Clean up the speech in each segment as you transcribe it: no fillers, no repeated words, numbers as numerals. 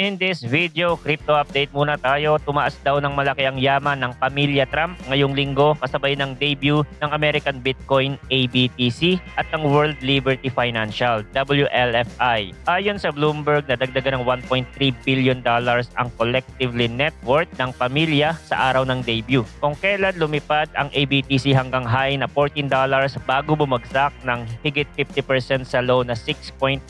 In this video, crypto update muna tayo. Tumaas daw ng malaki ang yaman ng pamilya Trump ngayong linggo kasabay ng debut ng American Bitcoin ABTC at ng World Liberty Financial WLFI. Ayon sa Bloomberg, nadagdagan ng $1.3 billion ang collectively net worth ng pamilya sa araw ng debut. Kung kailan lumipad ang ABTC hanggang high na $14 bago bumagsak ng higit 50% sa low na $6.24.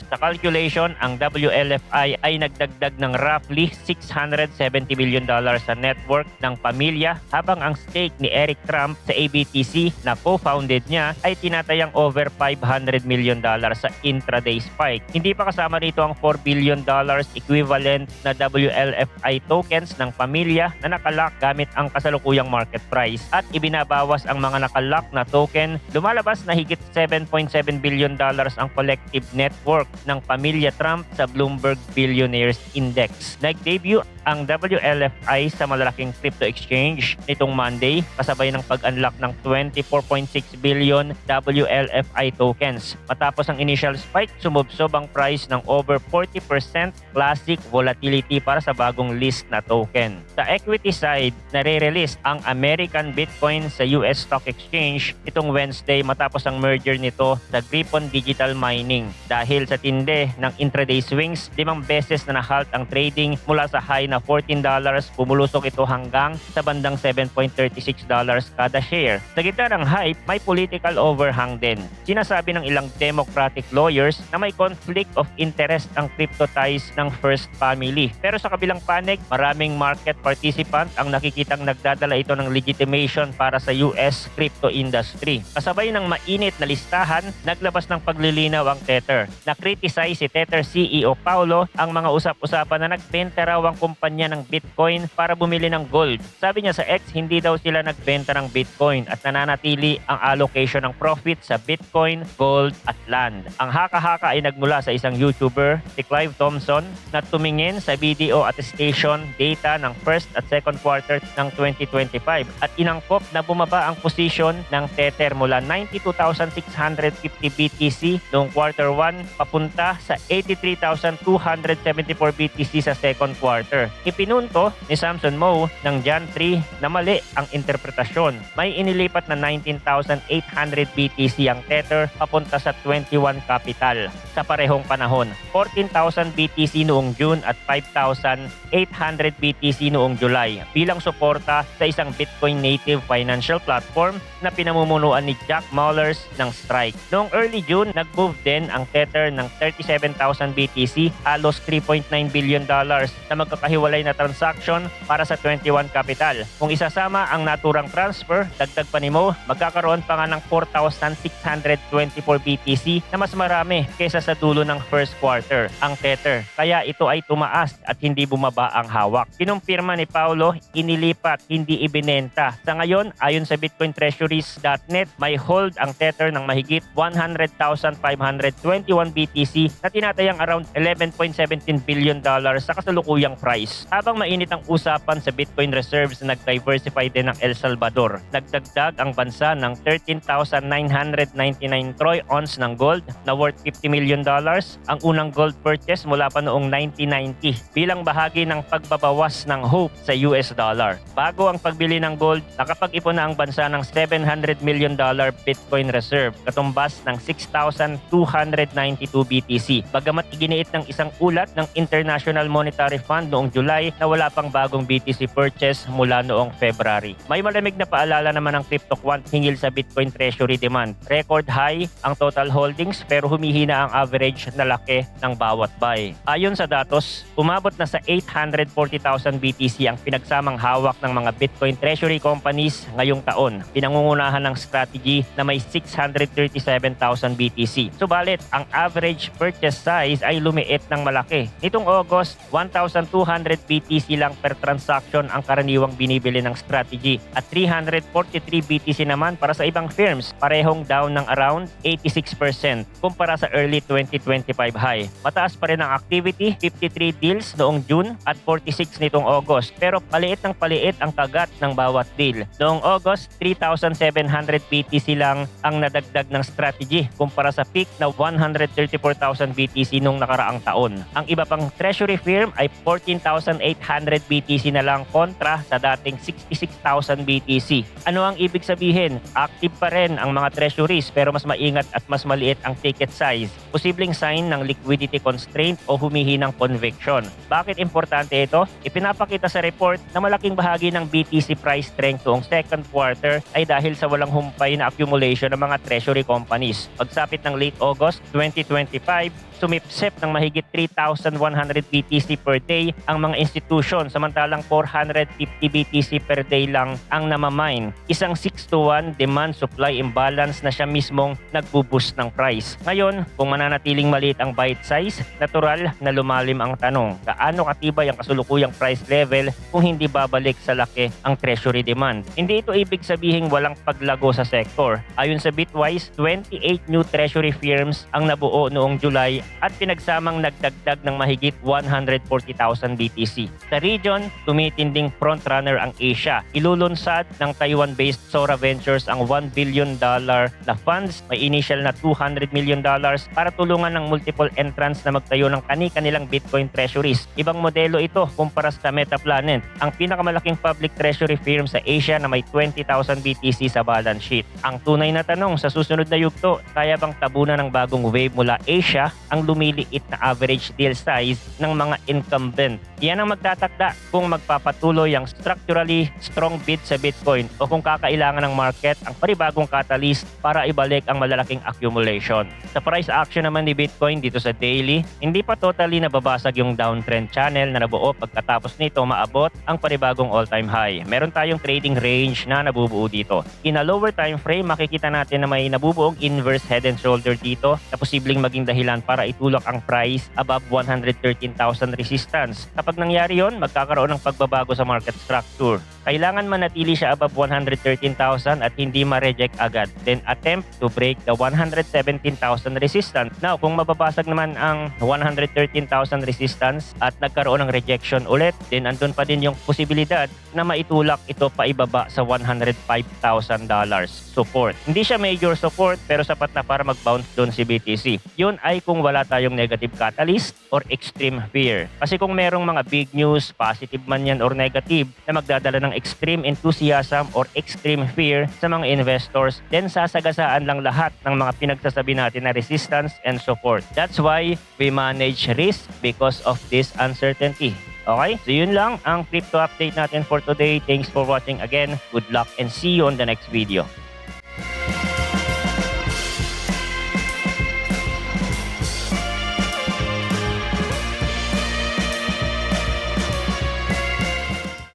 Sa calculation, ang WLFI ay nagdagdag ng roughly $670 billion sa network ng pamilya habang ang stake ni Eric Trump sa ABTC na co-founded niya ay tinatayang over $500 million sa intraday spike. Hindi pa kasama rito ang $4 billion equivalent na WLFI tokens ng pamilya na nakalock gamit ang kasalukuyang market price at ibinabawas ang mga nakalock na token. Lumalabas na higit $7.7 billion ang collective network ng pamilya Trump sa Bloomberg Billionaires Index. Nag-debut ang WLFI sa malalaking crypto exchange nitong Monday kasabay ng pag-unlock ng 24.6 billion WLFI tokens. Matapos ang initial spike, sumubsob ang price ng over 40% classic volatility para sa bagong list na token. Sa equity side, nare-release ang American Bitcoin sa US Stock Exchange itong Wednesday matapos ang merger nito sa Griffon Digital Mining. Dahil sa tinde ng intraday swings, 5 beses na na-halt ang trading mula sa high na $14, bumulusok ito hanggang sa bandang $7.36 kada share. Sa gitna ng hype, may political overhang din. Sinasabi ng ilang Democratic lawyers na may conflict of interest ang crypto ties ng First Family. Pero sa kabilang panig, maraming market participant ang nakikitang nagdadala ito ng legitimation para sa US crypto industry. Kasabay ng mainit na listahan, naglabas ng paglilinaw ang Tether. Na-criticize si Tether CEO Paulo ang mga usap-usapan na nagbenta raw ang kumpanya ng Bitcoin para bumili ng gold. Sabi niya sa X, hindi daw sila nagbenta ng Bitcoin at nananatili ang allocation ng profit sa Bitcoin, gold at land. Ang haka-haka ay nagmula sa isang YouTuber, si Clive Thompson, na tumingin sa video attestation data ng first at second quarter ng 2025 at inangkop na bumaba ang posisyon ng Tether mula 92,650 BTC noong quarter 1 papunta sa 83,274 BTC sa second quarter. Ipinunto ni Samson Mow ng Jan 3 na mali ang interpretasyon. May inilipat na 19,800 BTC ang Tether papunta sa 21 Capital sa parehong panahon. 14,000 BTC noong June at 5,800 BTC noong July bilang suporta sa isang Bitcoin native financial platform na pinamumunuan ni Jack Mallers ng Strike. Noong early June, nag-move din ang Tether ng 37,000 BTC, halos $3.9 billion na magkakahiwalay na transaction para sa 21 Capital. Kung isasama ang naturang transfer, dagdag pa ni Mo, magkakaroon pa nga ng 4,624 BTC na mas marami kaysa sa dulo ng first quarter ang Tether. Kaya ito ay tumaas at hindi bumaba ang hawak. Kinumpirma ni Paulo, inilipat, hindi ibinenta. Sa ngayon, ayon sa BitcoinTreasuries.net, may hold ang Tether ng mahigit 100,521 BTC na tinatayang around $11.17 billion sa kasalukuyang price. Habang mainit ang usapan sa Bitcoin reserves na nag-diversify din ng El Salvador, nagdagdag ang bansa ng 13,999 troy ounce ng gold na worth $50 million, ang unang gold purchase mula pa noong 1990 bilang bahagi ng pagbabawas ng hope sa US dollar. Bago ang pagbili ng gold, nakapag-ipon na ang bansa ng $700 million Bitcoin reserve, katumbas ng 6,292 BTC. Bagamat iginiit ng isang ulat ng International Monetary Fund noong July na wala pang bagong BTC purchase mula noong February. May malamig na paalala naman ng CryptoQuant hinggil sa Bitcoin Treasury demand. Record high ang total holdings pero humihina ang average na laki ng bawat buy. Ayon sa datos, umabot na sa 840,000 BTC ang pinagsamang hawak ng mga Bitcoin Treasury companies ngayong taon. Pinangungunahan ng strategy na may 637,000 BTC. Subalit, ang average purchase size ay lumiit ng malaki. Nitong August, 1,200 300 BTC lang per transaction ang karaniwang binibili ng strategy at 343 BTC naman para sa ibang firms, parehong down ng around 86% kumpara sa early 2025 high. Mataas pa rin ang activity, 53 deals noong June at 46 nitong August, pero paliit ng paliit ang kagat ng bawat deal. Noong August, 3,700 BTC lang ang nadagdag ng strategy kumpara sa peak na 134,000 BTC nung nakaraang taon. Ang iba pang treasury firm ay 14,800 BTC na lang kontra sa dating 66,000 BTC. Ano ang ibig sabihin? Active pa rin ang mga treasuries pero mas maingat at mas maliit ang ticket size. Posibleng sign ng liquidity constraint o humihinang conviction. Bakit importante ito? Ipinapakita sa report na malaking bahagi ng BTC price strength noong second quarter ay dahil sa walang humpay na accumulation ng mga treasury companies. Pagsapit ng late August 2025, sumipsip ng mahigit 3,100 BTC per day ang mga institusyon samantalang 450 BTC per day lang ang namamine. Isang 6-to-1 demand-supply imbalance na siya mismong nagbo-boost ng price. Ngayon, kung mananatiling maliit ang bite size, natural na lumalim ang tanong, gaano katibay ang kasulukuyang price level kung hindi babalik sa laki ang treasury demand? Hindi ito ibig sabihin walang paglago sa sector. Ayon sa Bitwise, 28 new treasury firms ang nabuo noong July at pinagsamang nagdagdag ng mahigit 140,000 BTC. Sa region, tumitinding frontrunner ang Asia. Ilulunsad ng Taiwan-based Sora Ventures ang $1 billion na funds, may initial na $200 million para tulungan ng multiple entrants na magtayo ng kani-kanilang Bitcoin treasuries. Ibang modelo ito kumpara sa Metaplanet, ang pinakamalaking public treasury firm sa Asia na may 20,000 BTC sa balance sheet. Ang tunay na tanong sa susunod na yugto, kaya bang tabunan ng bagong wave mula Asia ang lumiliit na average deal size ng mga incumbent? Yan ang magtatakda kung magpapatuloy ang structurally strong bid sa Bitcoin o kung kakailangan ng market ang panibagong catalyst para ibalik ang malalaking accumulation. Sa price action naman ni Bitcoin dito sa daily, hindi pa totally nababasag yung downtrend channel na nabuo pagkatapos nito maabot ang panibagong all-time high. Meron tayong trading range na nabubuo dito. In a lower time frame, makikita natin na may nabubuong inverse head and shoulder dito na posibleng maging dahilan para itulak ang price above 113,000 resistance. Kapag nangyari yon, magkakaroon ng pagbabago sa market structure. Kailangan manatili siya above 113,000 at hindi ma-reject agad. Then attempt to break the 117,000 resistance. Now, kung mababasag naman ang 113,000 resistance at nagkaroon ng rejection ulit, then andun pa din yung posibilidad na maitulak ito pa ibaba sa $105,000 support. Hindi siya major support pero sapat na para mag-bounce doon si BTC. Yun ay kung wala tayong negative catalyst or extreme fear. Kasi kung merong mga big news, positive man yan or negative, na magdadala ng extreme enthusiasm or extreme fear sa mga investors, then sasagasaan lang lahat ng mga pinagsasabi natin na resistance and support. That's why we manage risk because of this uncertainty. Okay? So yun lang ang crypto update natin for today. Thanks for watching again. Good luck and see you on the next video.